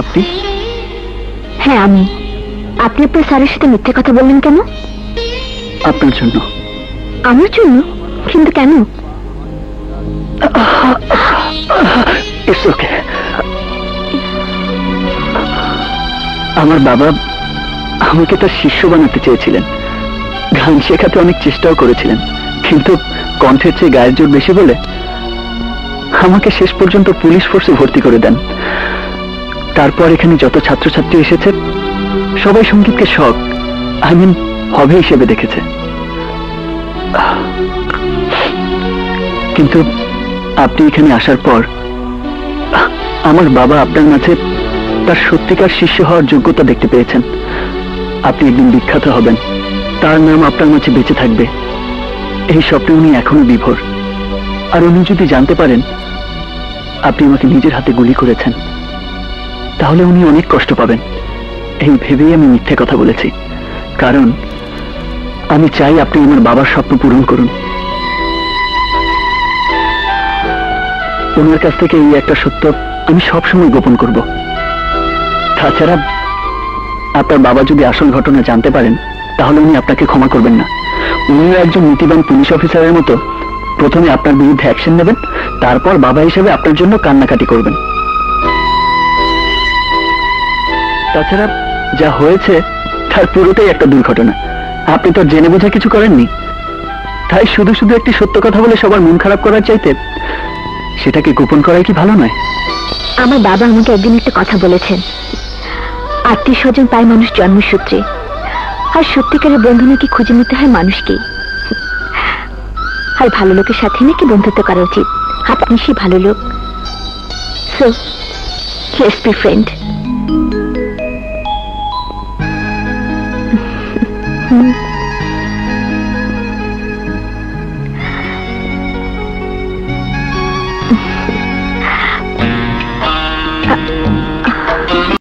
আপনি? হ্যাঁ আমি। আপনি আপনার স্যারের সাথে মিথ্যে কথা বললেন কেন? আপনার জন্য। আমার জন্য? কিন্তু কেন? It's okay. আমার বাবা আমাকে তার শিষ্য বানাতে চেয়েছিলেন, গান শেখাতে অনেক চেষ্টাও করেছিলেন, কিন্তু কণ্ঠের চেয়ে গায়ের জোর বেশি বলে আমাকে শেষ পর্যন্ত পুলিশ ফোর্সে ভর্তি করে দেন। তারপর এখানে যত ছাত্রছাত্রী এসেছে সবাই সঙ্গীতকে শখ, হবি হিসেবে দেখেছে। কিন্তু আপনি এখানে আসার পর আমার বাবা আপনার মাঝে তার সত্যিকার শিষ্য হওয়ার যোগ্যতা দেখতে পেয়েছেন। আপনি একদিন বিখ্যাত হবেন, তার নাম আপনার মাঝে বেঁচে থাকবে, এই স্বপ্নে উনি এখনো বিভোর। আর উনি যদি জানতে পারেন আপনি আমাকে নিজের হাতে গুলি করেছেন, তাহলে উনি অনেক কষ্ট পাবেন। এই ভেবেই আমি মিথ্যে কথা বলেছি, কারণ আমি চাই আপনি আমার বাবার স্বপ্ন পূরণ করুন। ওনার কাছ থেকে এই একটা সত্য আমি সবসময় গোপন করব। তাছাড়া আপনার বাবা যদি আসল ঘটনা জানতে পারেন তাহলে উনি আপনাকে ক্ষমা করবেন না। উনিও একজন নীতিবান পুলিশ অফিসারের মতো প্রথমে আপনার বিরুদ্ধে অ্যাকশন নেবেন, তারপর বাবা হিসেবে আপনার জন্য কান্নাকাটি করবেন। তাছাড়া যা হয়েছে তার পুরোটাই একটা দুর্ঘটনা, আপনি তো জেনে বোঝা কিছু করেননি। তাই শুধু শুধু একটি সত্য কথা বলে সবার মন খারাপ করার চাইতে সেটাকে গোপন করাই কি ভালো নয়? আমার বাবা আমাকে একদিন একটা কথা বলেছেন, আত্মীয় স্বজন পায় মানুষ জন্মসূত্রে, আর সত্যিকারের বন্ধু নাকি খুঁজে নিতে হয় মানুষকে। আর ভালো লোকের সাথে নাকি বন্ধুত্ব করা উচিত। আপনি সে ভালো লোক, সো লেটস বি ফ্রেন্ড।